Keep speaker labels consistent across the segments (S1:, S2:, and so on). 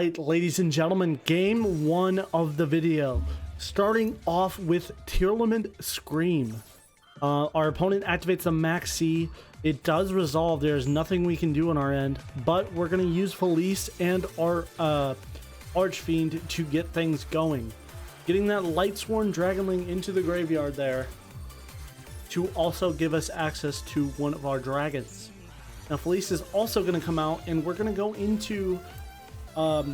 S1: right, ladies and gentlemen, game one of the video. Starting off with Tearlament Scream. Our opponent activates the Max C. It does resolve. There's nothing we can do on our end, but we're going to use Felice and our Archfiend to get things going. Getting that Lightsworn Dragonling into the graveyard there to also give us access to one of our dragons. Now Felice is also going to come out, and we're going to go into a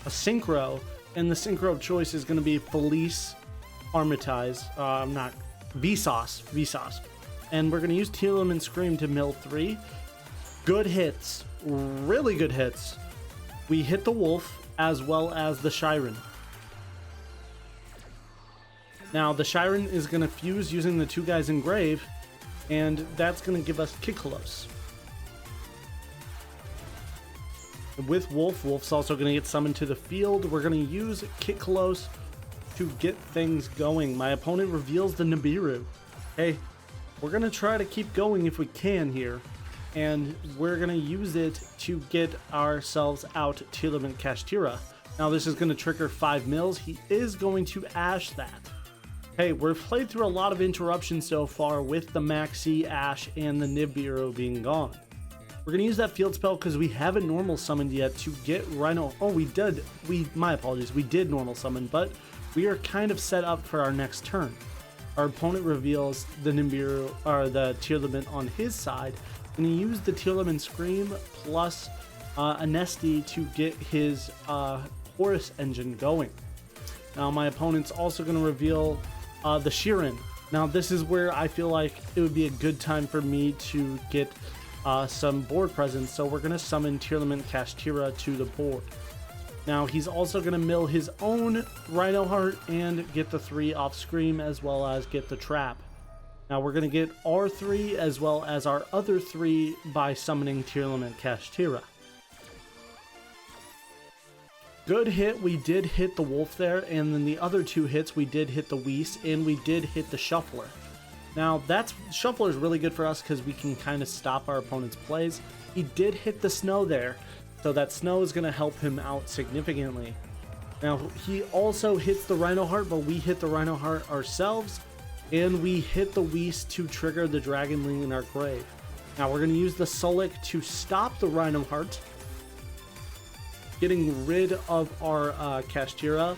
S1: synchro, and the synchro of choice is going to be Felice Armitize, Vsauce, and we're going to use Tearlament Scream to mill 3. Good hits, really good hits. We hit the wolf as well as the Shiren. Now the Shiren is going to fuse using the two guys in grave, and that's going to give us Kiklos. With Wolf's also going to get summoned to the field. We're going to use Kiklos to get things going. My opponent reveals the Nibiru. Hey, we're going to try to keep going if we can here, and we're going to use it to get ourselves out Tearlament Kashtira. Now this is going to trigger 5 mills. He is going to Ash that. Hey, we've played through a lot of interruptions so far with the Maxi, Ash, and the Nibiru being gone. We're going to use that field spell because we haven't normal summoned yet to get Rhino. Oh, my apologies. We did normal summon, but we are kind of set up for our next turn. Our opponent reveals the Nibiru, or the Tearlament on his side, and he used the Tearlament Scream plus a Nesty to get his Horus engine going. Now my opponent's also going to reveal the Shiren. Now this is where I feel like it would be a good time for me to get some board presence, so we're going to summon Tearlament Kashtira to the board. Now he's also going to mill his own Rhino Heart and get the 3 off Scream, as well as get the trap. Now we're going to get our 3 as well as our other 3 by summoning Tearlament Kashtira. Good hit, we did hit the wolf there, and then the other 2 hits we did hit the Whis, and we did hit the Shuffler. Now Shuffler is really good for us because we can kind of stop our opponent's plays. He did hit the Snow there, so that Snow is going to help him out significantly. Now he also hits the Rhino Heart, but we hit the Rhino Heart ourselves, and we hit the Whis to trigger the Dragonling in our grave. Now we're going to use the Sulic to stop the Rhino Heart, getting rid of our Kashtira.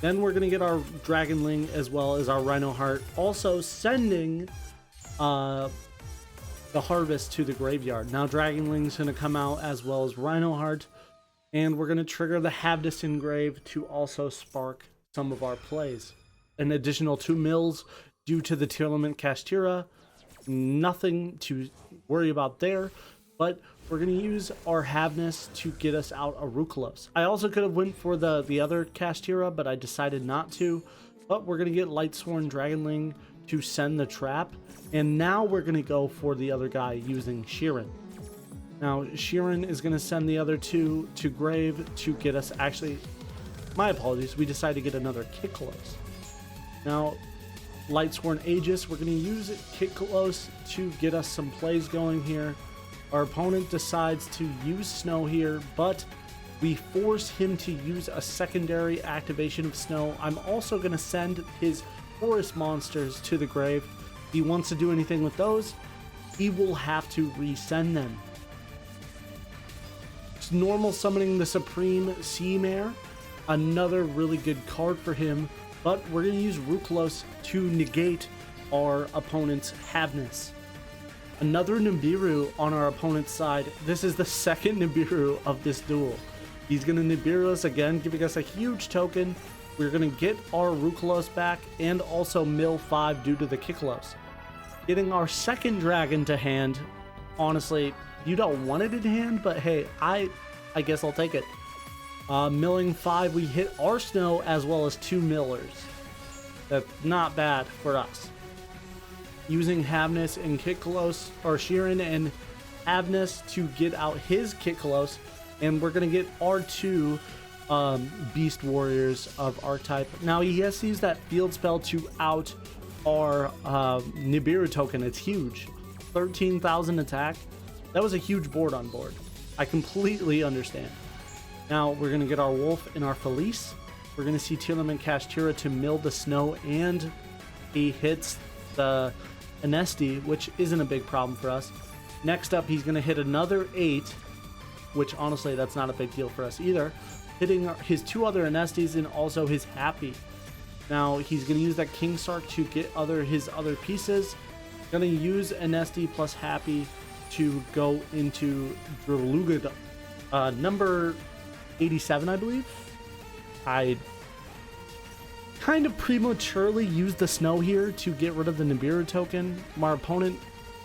S1: Then we're going to get our Dragonling as well as our Rhino Heart, also sending the Harvest to the graveyard. Now Dragonling's going to come out as well as Rhino Heart, and we're going to trigger the Havdis Engrave to also spark some of our plays. An additional 2 mills due to the Tearlament Kashtira. Nothing to worry about there, but we're going to use our Havdis to get us out Arukelos. I also could have went for the other Kashtira, but I decided not to. But we're going to get Lightsworn Dragonling to send the trap. And now we're going to go for the other guy using Shiren. Now Shiren is going to send the other 2 to grave to get us, actually, my apologies, we decided to get another Kiklos. Now Lightsworn Aegis, we're going to use Kiklos to get us some plays going here. Our opponent decides to use Snow here, but we force him to use a secondary activation of Snow. I'm also going to send his forest monsters to the grave. If he wants to do anything with those, he will have to resend them. It's normal summoning the Supreme Sea Mare, another really good card for him, but we're going to use Arukelos to negate our opponent's Havdis. Another Nibiru on our opponent's side. This is the second Nibiru of this duel. He's going to Nibiru us again, giving us a huge token. We're going to get our Arukelos back and also mill 5 due to the Kiklos. Getting our second dragon to hand. Honestly, you don't want it in hand, but hey, I guess I'll take it. Milling 5, we hit our Snow as well as 2 millers. That's not bad for us. Using Havdis and Kiklos, or Shiren and Havdis to get out his Kiklos, and we're going to get our 2 Beast Warriors of Archetype. Now he has to use that field spell to out our Nibiru token. It's huge. 13,000 attack. That was a huge board on board. I completely understand. Now we're going to get our Wolf and our Felice. We're going to see Tearlament cast Tira to mill the snow, and he hits the Anesti, which isn't a big problem for us. Next up, he's going to hit another 8, which honestly, that's not a big deal for us either. Hitting his 2 other Anestes and also his Happy. Now he's going to use that King Sark to get his other pieces. Going to use Anesti plus Happy to go into Druluga, number 87, I believe. I kind of prematurely used the snow here to get rid of the Nibiru token. My opponent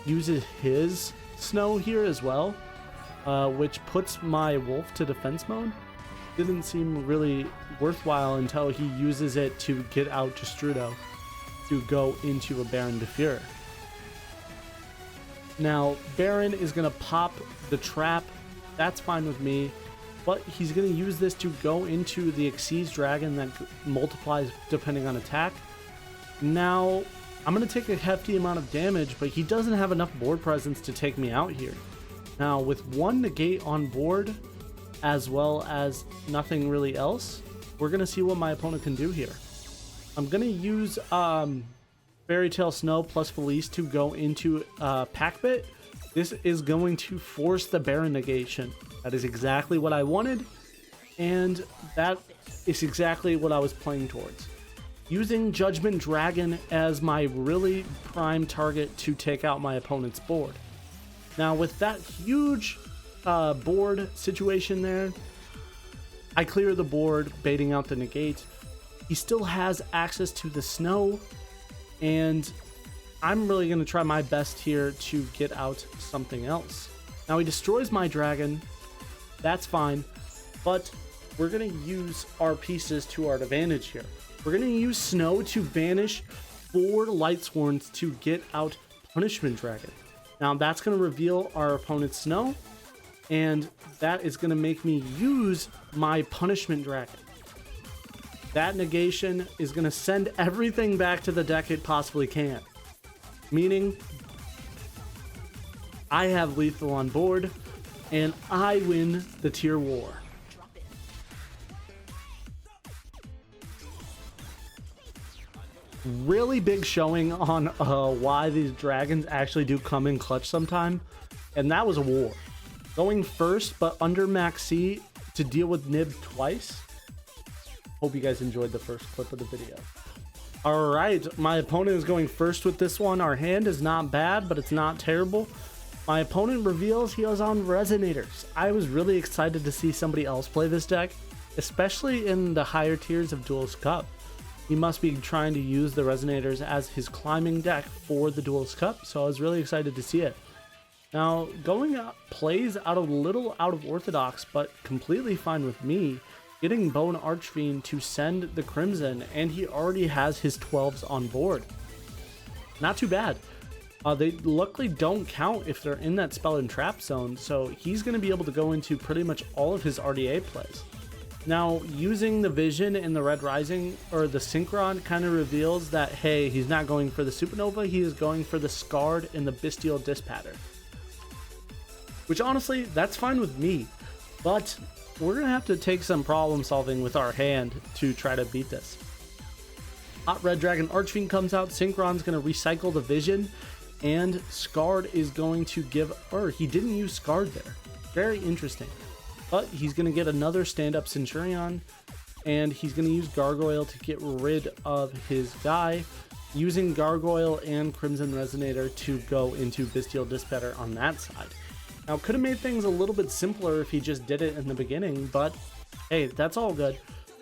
S1: uses his snow here as well, which puts my Wolf to defense mode. Didn't seem really worthwhile until he uses it to get out Justrudo to go into a Baron de Fury. Now, Baron is going to pop the trap. That's fine with me. But he's going to use this to go into the Xyz Dragon that multiplies depending on attack. Now, I'm going to take a hefty amount of damage, but he doesn't have enough board presence to take me out here. Now, with 1 negate on board, as well as nothing really else, we're going to see what my opponent can do here. I'm going to use Fairy Tail Snow plus Felice to go into Packbit. This is going to force the Baron negation. That is exactly what I wanted, and that is exactly what I was playing towards. Using Judgment Dragon as my really prime target to take out my opponent's board. Now with that huge board situation there, I clear the board, baiting out the negate. He still has access to the snow, and I'm really going to try my best here to get out something else. Now he destroys my dragon. That's fine, but we're going to use our pieces to our advantage here. We're going to use snow to banish 4 Lightsworns to get out Punishment Dragon. Now that's going to reveal our opponent's snow, and that is going to make me use my Punishment Dragon. That negation is going to send everything back to the deck it possibly can. Meaning, I have lethal on board, and I win the tier war. Really big showing on why these dragons actually do come in clutch sometime, and that was a war. Going first, but under max C to deal with Nib twice. Hope you guys enjoyed the first clip of the video. Alright, my opponent is going first with this one. Our hand is not bad, but it's not terrible. My opponent reveals he is on Resonators. I was really excited to see somebody else play this deck, especially in the higher tiers of Duelist Cup. He must be trying to use the Resonators as his climbing deck for the Duelist Cup, so I was really excited to see it. Now, going out, plays out a little out of orthodox, but completely fine with me, getting Bone Archfiend to send the Crimson, and he already has his 12s on board. Not too bad. They luckily don't count if they're in that spell and trap zone, so he's going to be able to go into pretty much all of his RDA plays. Now, using the Vision in the Red Rising, or the Synchron, kind of reveals that, hey, he's not going for the Supernova, he is going for the Scarred and the Bestial Dispatter. Which, honestly, that's fine with me, but we're going to have to take some problem solving with our hand to try to beat this. Hot Red Dragon Archfiend comes out, Synchron's going to recycle the Vision, and Scarred is going to give, or he didn't use Scarred there. Very interesting. But he's going to get another stand-up Centurion, and he's going to use Gargoyle to get rid of his guy, using Gargoyle and Crimson Resonator to go into Bestial Dispatter on that side. Now, could have made things a little bit simpler if he just did it in the beginning, but hey, that's all good.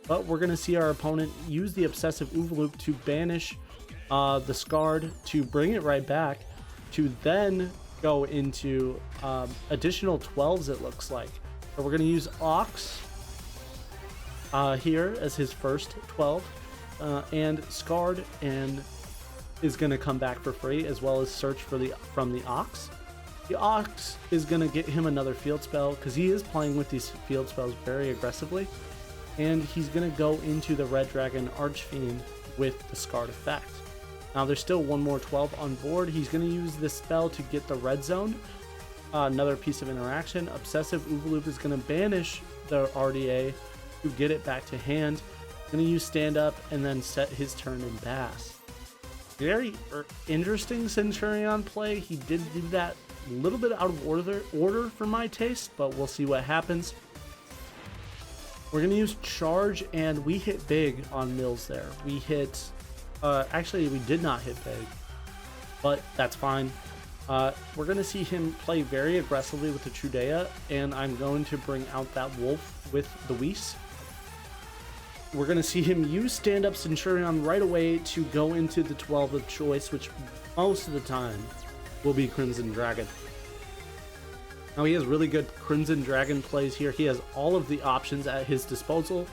S1: But we're going to see our opponent use the Obsessive Oovaloop to banish the Scarred, to bring it right back, to then go into additional 12s, it looks like. So we're going to use Ox here as his first 12, and Scarred, and is going to come back for free, as well as search for from the Ox. The Ox is going to get him another field spell, because he is playing with these field spells very aggressively, and he's going to go into the Red Dragon Archfiend with the Scarred effect. Now there's still one more 12 on board. He's going to use this spell to get the Red Zone. Another piece of interaction. Obsessive Oovaloop is going to banish the RDA to get it back to hand. Gonna use stand up and then set his turn in Bass. Very interesting Centurion play. He did do that a little bit out of order for my taste, but we'll see what happens. We're gonna use charge, and we hit big on Mills there. We hit, actually we did not hit big, but that's fine. We're gonna see him play very aggressively with the Trudea, and I'm going to bring out that Wolf with the Whis. We're going to see him use stand-up Centurion right away to go into the 12 of choice, which most of the time will be Crimson Dragon. Now he has really good Crimson Dragon plays here. He has all of the options at his disposal,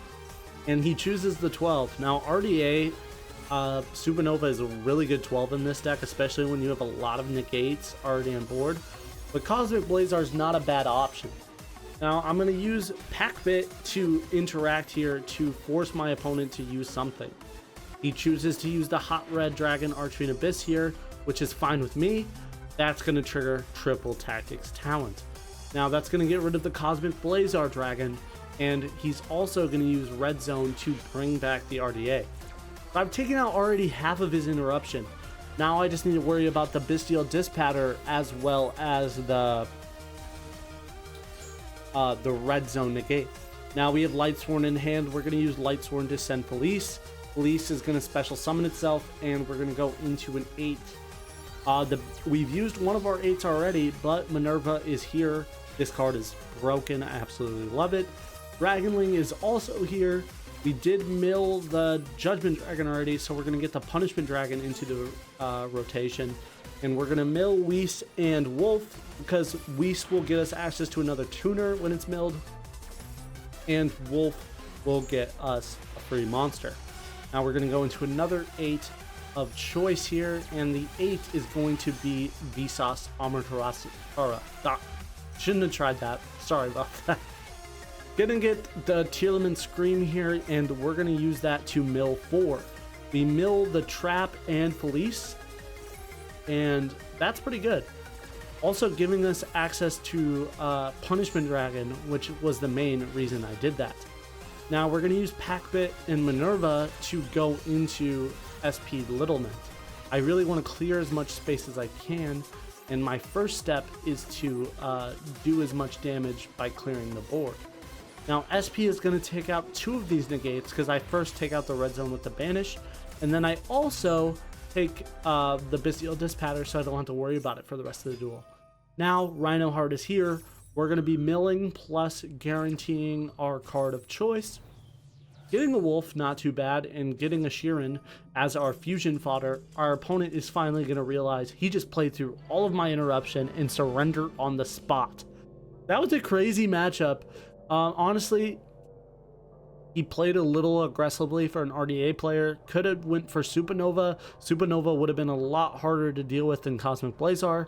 S1: and he chooses the 12. Now RDA, Supernova is a really good 12 in this deck, especially when you have a lot of negates already on board. But Cosmic Blazar is not a bad option. Now I'm going to use Packbit to interact here to force my opponent to use something. He chooses to use the Hot Red Dragon Archfiend Abyss here, which is fine with me. That's going to trigger triple Tactics Talent. Now that's going to get rid of the Cosmic Blazar Dragon, and he's also going to use Red Zone to bring back the RDA. So I've taken out already half of his interruption. Now I just need to worry about the Bestial Dispatcher as well as the Red Zone negate. Now we have Lightsworn in hand. We're going to use Lightsworn to send Felice. Felice is going to special summon itself, and we're going to go into an 8. We've used one of our 8s already, but Minerva is here. This card is broken. I absolutely love it. Dragonling is also here. We did mill the Judgment Dragon already, so we're going to get the Punishment Dragon into the rotation. And we're going to mill Whis and Wolf, because Whis will get us access to another tuner when it's milled, and Wolf will get us a free monster. Now we're going to go into another 8 of choice here, and the 8 is going to be Visas Amaterasu. Shouldn't have tried that. Sorry about that. Gonna get the Tearlament Scream here, and we're going to use that to mill 4. We mill the Trap and Felice, and that's pretty good. Also giving us access to Punishment Dragon, which was the main reason I did that. Now we're going to use Packbit and Minerva to go into SP Littlement. I really want to clear as much space as I can, and my first step is to do as much damage by clearing the board. Now SP is going to take out 2 of these negates, because I first take out the Red Zone with the Banish, and then I also take the Bestial Dispatcher, so I don't have to worry about it for the rest of the duel. Now Rhino Heart is here. We're going to be milling plus guaranteeing our card of choice. Getting a Wolf, not too bad, and getting a Sheeran as our fusion fodder. Our opponent is finally going to realize he just played through all of my interruption and surrender on the spot. That was a crazy matchup. Honestly, he played a little aggressively for an RDA player. Could have went for Supernova. Supernova would have been a lot harder to deal with than Cosmic Blazar.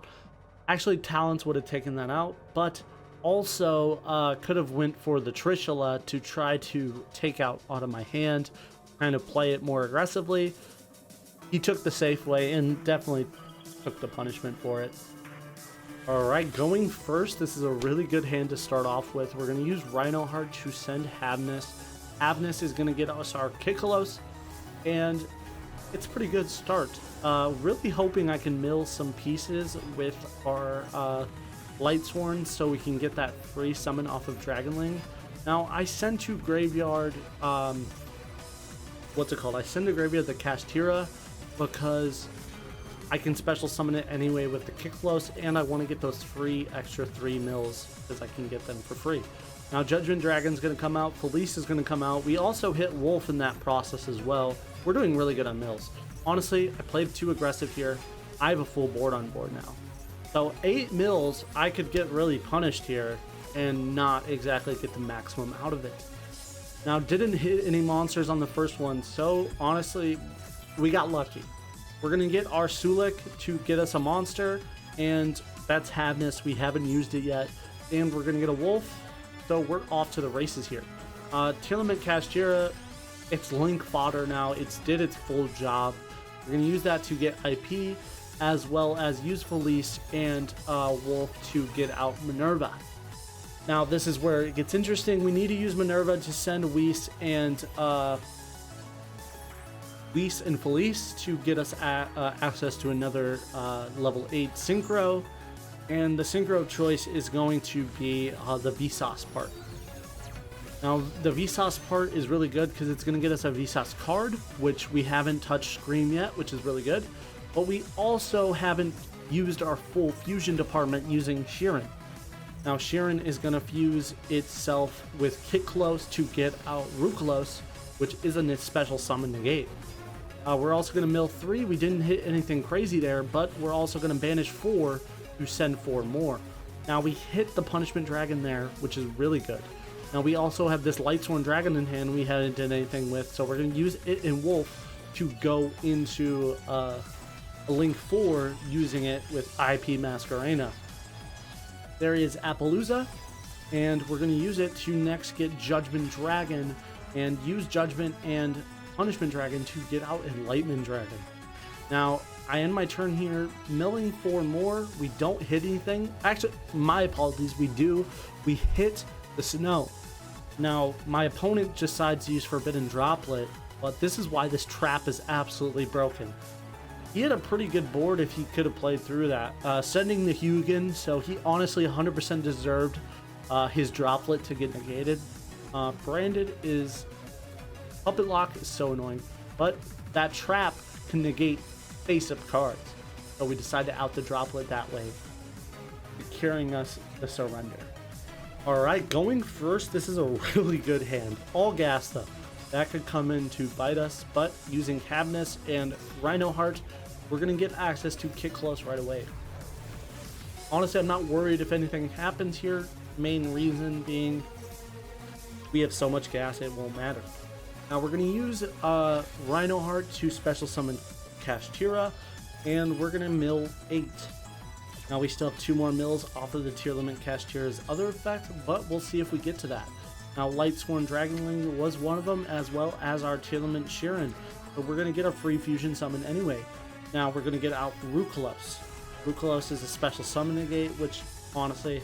S1: Actually, Talents would have taken that out, but also could have went for the Trishula to try to take out of my hand, kind of play it more aggressively. He took the safe way and definitely took the punishment for it. Alright, going first, this is a really good hand to start off with. We're going to use Rhino Heart to send Havnus. Havnus is going to get us our Kikalos, and it's a pretty good start. Really hoping I can mill some pieces with our Lightsworn so we can get that free summon off of Dragonling. Now, I send to Graveyard, what's it called? I send to Graveyard the Castira because I can special summon it anyway with the Kikalos, and I want to get those free extra 3 mills because I can get them for free. Now Judgment Dragon's going to come out, Felice is going to come out. We also hit Wolf in that process as well. We're doing really good on mills. Honestly, I played too aggressive here. I have a full board on board now. So 8 mills, I could get really punished here and not exactly get the maximum out of it. Now, didn't hit any monsters on the first one, so honestly, we got lucky. We're going to get our Sulik to get us a monster, and that's Havnus. We haven't used it yet. And we're going to get a Wolf, so we're off to the races here. Tearlament Castira, it's Link fodder now. It's did its full job. We're going to use that to get IP, as well as use Felice and Wolf to get out Minerva. Now this is where it gets interesting. We need to use Minerva to send Whis and Felice to get us access to another level 8 synchro, and the synchro choice is going to be the Vsauce part. Now the Vsauce part is really good because it's going to get us a Vsauce card, which we haven't touched Scream yet, which is really good, but we also haven't used our full fusion department using Sheeran. Now Sheeran is going to fuse itself with Kit Close to get out Rukelos, which is a special summon negate. We're also going to mill 3. We didn't hit anything crazy there, but we're also going to banish 4 to send 4 more. Now we hit the Punishment Dragon there, which is really good. Now we also have this LIGHTSWORN Dragon in hand we hadn't done anything with, so we're going to use it and Wolf to go into a Link 4 using it with IP Masquerena. There is Appaloosa, and we're going to use it to next get Judgment Dragon and use Judgment and Punishment Dragon to get out Enlightenment Dragon. Now, I end my turn here, milling 4 more. We don't hit anything. Actually, my apologies, we do. We hit the Snow. Now, my opponent decides to use Forbidden Droplet, but this is why this trap is absolutely broken. He had a pretty good board if he could have played through that. Sending the Hugin, so he honestly 100% deserved his Droplet to get negated. Branded is... Puppet Lock is so annoying, but that trap can negate face-up cards. So we decide to out the Droplet that way, securing us the surrender. Alright, going first, this is a really good hand. All gas though. That could come in to bite us, but using Cavness and Rhino Heart, we're going to get access to Kit Close right away. Honestly, I'm not worried if anything happens here. Main reason being we have so much gas it won't matter. Now we're going to use Rhino Heart to special summon Kashtira, and we're going to mill 8. Now we still have 2 more mills off of the Tearlament Kashtira's other effect, but we'll see if we get to that. Now LIGHTSWORN Dragonling was one of them, as well as our Tearlament Sheeran, but we're going to get a free fusion summon anyway. Now we're going to get out Rukelos. Rukelos is a special summon negate, which honestly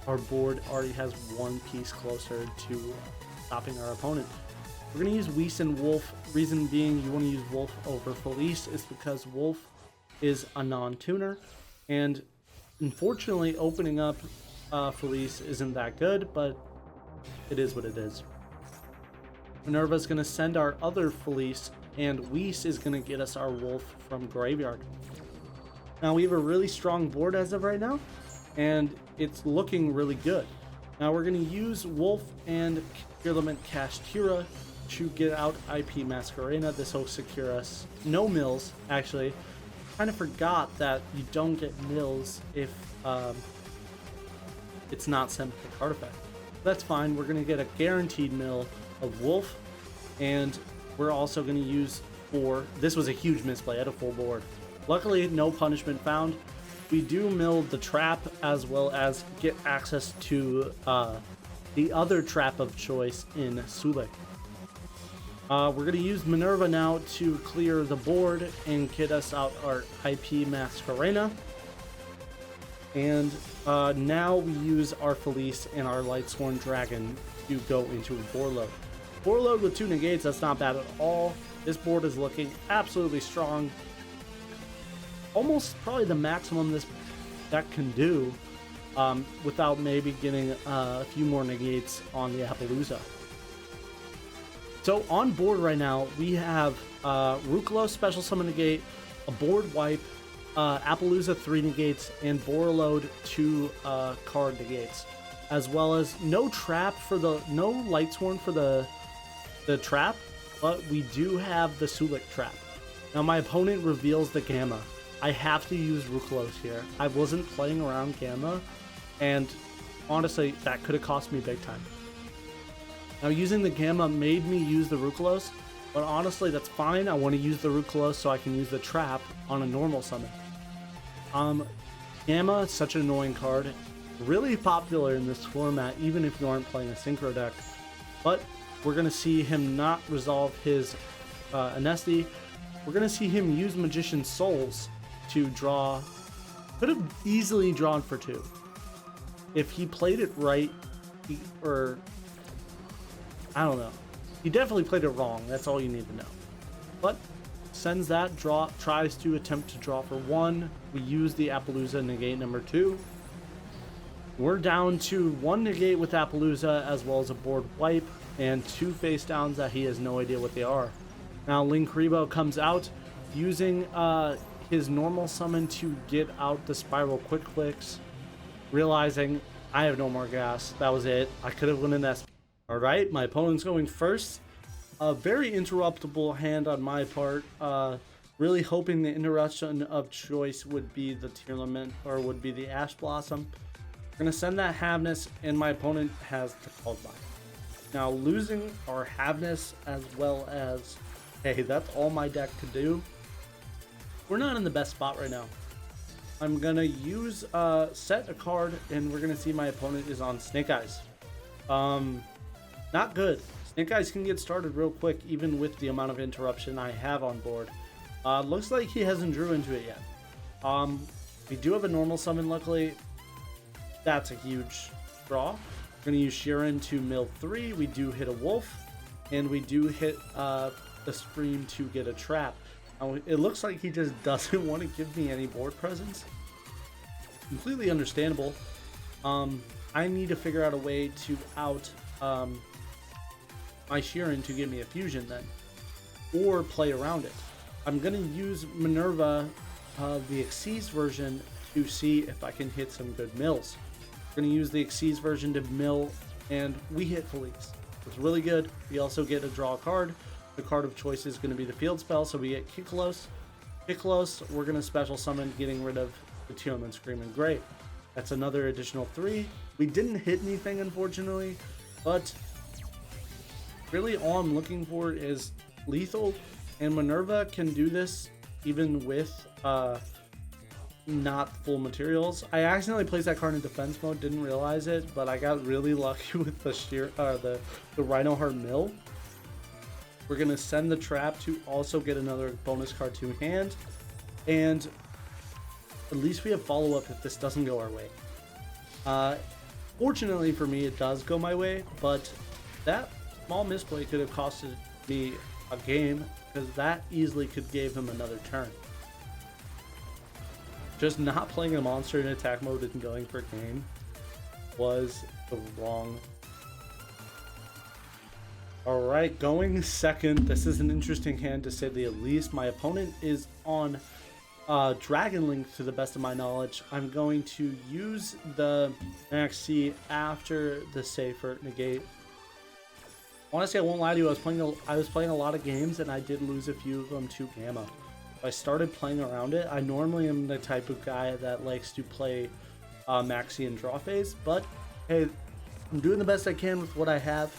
S1: our board already has 1 piece closer to stopping our opponent. We're going to use Whis and Wolf. Reason being you want to use Wolf over Felice is because Wolf is a non-tuner, and unfortunately opening up Felice isn't that good, but it is what it is. Minerva's going to send our other Felice, and Whis is going to get us our Wolf from Graveyard. Now we have a really strong board as of right now, and it's looking really good. Now we're going to use Wolf and Tearlament Kashtira to get out IP Masquerena. This will secure us. No mills, actually. Kind of forgot that you don't get mills if it's not sent with the card effect. That's fine. We're going to get a guaranteed mill of Wolf, and we're also going to use 4. This was a huge misplay at a full board. Luckily, no punishment found. We do mill the trap as well as get access to the other trap of choice in Sulik. We're going to use Minerva now to clear the board and get us out our IP Masquerena. And now we use our Felice and our LIGHTSWORN Dragon to go into Boarload. Boarload with 2 negates, that's not bad at all. This board is looking absolutely strong. Almost probably the maximum this deck can do without maybe getting a few more negates on the Appaloosa. So on board right now, we have Rukelos special summon negate, a board wipe, Appaloosa 3 negates, and Boarload 2 card negates, as well as no LIGHTSWORN for the trap, but we do have the Sulik trap. Now my opponent reveals the Gamma. I have to use Rukelos here. I wasn't playing around Gamma, and honestly, that could have cost me big time. Now using the Gamma made me use the Rukelos, but honestly that's fine. I want to use the Rukelos so I can use the trap on a normal summon. Gamma is such an annoying card. Really popular in this format, even if you aren't playing a synchro deck. But we're going to see him not resolve his Anesti. We're going to see him use Magician's Souls to draw. Could have easily drawn for 2. if he played it right, or I don't know, he definitely played it wrong. That's all you need to know. But sends that, draw, tries to attempt to draw for 1. We use the Appaloosa negate number 2. We're down to 1 negate with Appaloosa, as well as a board wipe and 2 face downs that he has no idea what they are. Now Linkuriboh comes out using his normal summon to get out the spiral quick clicks, realizing I have no more gas. That was it. I could have won an S. Alright, my opponent's going first. A very interruptible hand on my part. Really hoping the interruption of choice would be the Tearlament, or would be the Ash Blossom. We're going to send that Havness, and my opponent has the Called By. Now, losing our Havness as well as, hey, that's all my deck could do. We're not in the best spot right now. I'm going to use, set a card, and we're going to see my opponent is on Snake Eyes. Not good. Snake Eyes can get started real quick, even with the amount of interruption I have on board. Looks like he hasn't drew into it yet. We do have a normal summon, luckily. That's a huge draw. We're going to use Sheeran to mill 3. We do hit a wolf, and we do hit the Scream to get a trap. Now, it looks like he just doesn't want to give me any board presence. Completely understandable. I need to figure out a way to out my Sheeran to give me a fusion then, or play around it. I'm going to use Minerva, the Xyz version, to see if I can hit some good mills. We're going to use the Xyz version to mill, and we hit Felice. It's really good. We also get a draw card. The card of choice is going to be the field spell, so we get Kiklos. Kiklos, we're going to special summon, getting rid of the Tearlament Screaming Gray. That's another additional 3. We didn't hit anything, unfortunately, but really all I'm looking for is lethal, and Minerva can do this even with not full materials. I accidentally placed that card in defense mode, didn't realize it, but I got really lucky with the Rhino Heart Mill. We're gonna send the trap to also get another bonus card to hand, and at least we have follow-up if this doesn't go our way. Fortunately for me, it does go my way, but that small misplay could have costed me a game, because that easily could give him another turn. Just not playing a monster in attack mode and going for game was the wrong. Alright, going second. This is an interesting hand to say the least. My opponent is on Dragon Link to the best of my knowledge. I'm going to use the Maxi after the Safer Negate. Honestly, I won't lie to you, I was playing a lot of games, and I did lose a few of them to Gamma. I started playing around it. I normally am the type of guy that likes to play Maxi and draw phase, but hey, I'm doing the best I can with what I have,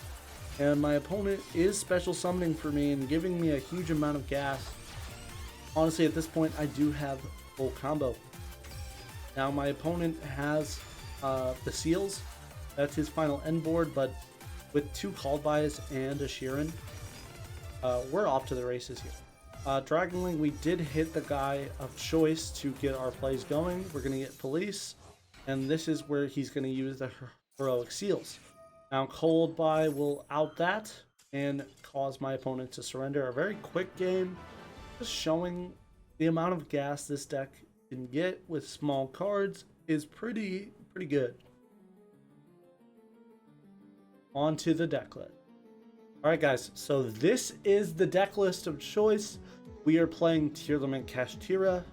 S1: and my opponent is special summoning for me and giving me a huge amount of gas. Honestly, at this point, I do have full combo. Now, my opponent has the Seals. That's his final end board, but with 2 Called Bys and a Sheeran, we're off to the races here. Dragon Link, we did hit the guy of choice to get our plays going. We're going to get Police, and this is where he's going to use the Heroic Seals. Now, Cold By will out that and cause my opponent to surrender. A very quick game, just showing the amount of gas this deck can get with small cards is pretty good. On to the deck list. Alright guys, so this is the deck list of choice. We are playing Tearlament Kashtira.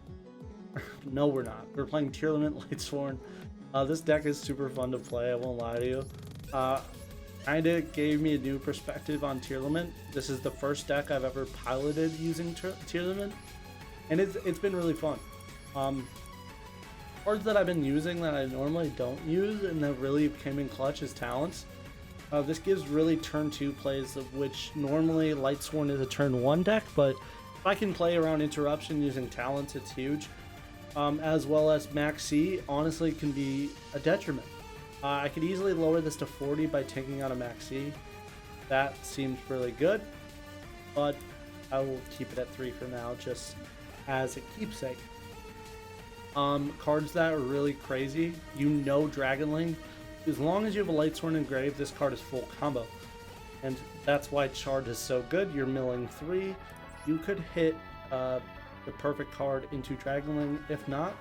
S1: No, we're not. We're playing Tearlament Lightsworn. This deck is super fun to play, I won't lie to you. Kinda gave me a new perspective on Tearlament. This is the first deck I've ever piloted using Tearlament, and it's been really fun. Cards that I've been using that I normally don't use and that really came in clutch is Talents. This gives really turn 2 plays, of which normally Lightsworn is a turn 1 deck, but if I can play around interruption using Talents, it's huge. As well as Maxi, honestly, can be a detriment. I could easily lower this to 40 by taking out a Maxi. That seems really good, but I will keep it at 3 for now, just as a keepsake. Cards that are really crazy, Dragon Link. As long as you have a Lightsworn Engrave, this card is full combo. And that's why Chard is so good. You're milling 3. You could hit the perfect card into Dragonling. If not,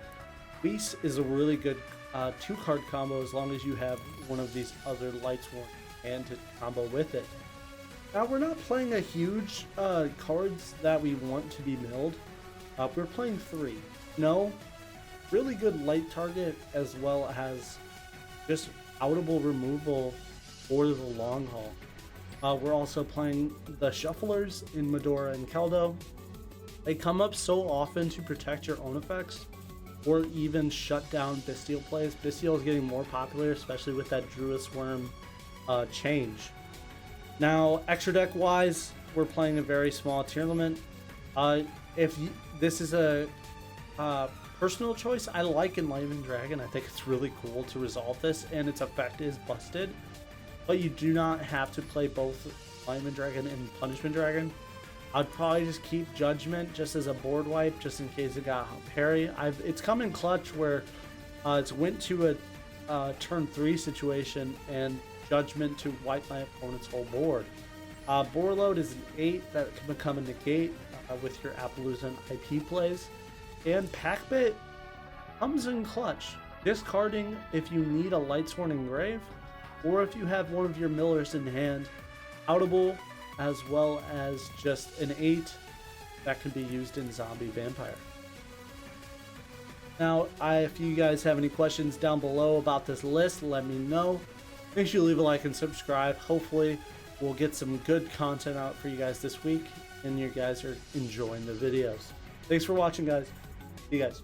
S1: Whis is a really good 2-card combo as long as you have one of these other Lightsworn and to combo with it. Now, we're not playing a huge cards that we want to be milled. We're playing 3. No, really good light target as well as just outable removal for the long haul. We're also playing the Shufflers in Medora and Keldo. They come up so often to protect your own effects or even shut down Bestial plays. Bestial is getting more popular, especially with that Druid's Worm change. Now, extra deck wise, we're playing a very small Tearlament. This is a personal choice, I like Enlightenment Dragon. I think it's really cool to resolve this, and its effect is busted. But you do not have to play both Enlightenment Dragon and Punishment Dragon. I'd probably just keep Judgment just as a board wipe, just in case it got parry. It's come in clutch where it's went to a turn 3 situation and Judgment to wipe my opponent's whole board. Boarload is an 8 that can become a negate with your Appaloosa and IP plays. And Packbit comes in clutch, discarding if you need a Lightsworn Engrave or if you have one of your millers in hand. Outable, as well as just an 8 that can be used in Zombie Vampire. Now, if you guys have any questions down below about this list, let me know. Make sure you leave a like and subscribe. Hopefully, we'll get some good content out for you guys this week, and you guys are enjoying the videos. Thanks for watching, guys. See you guys.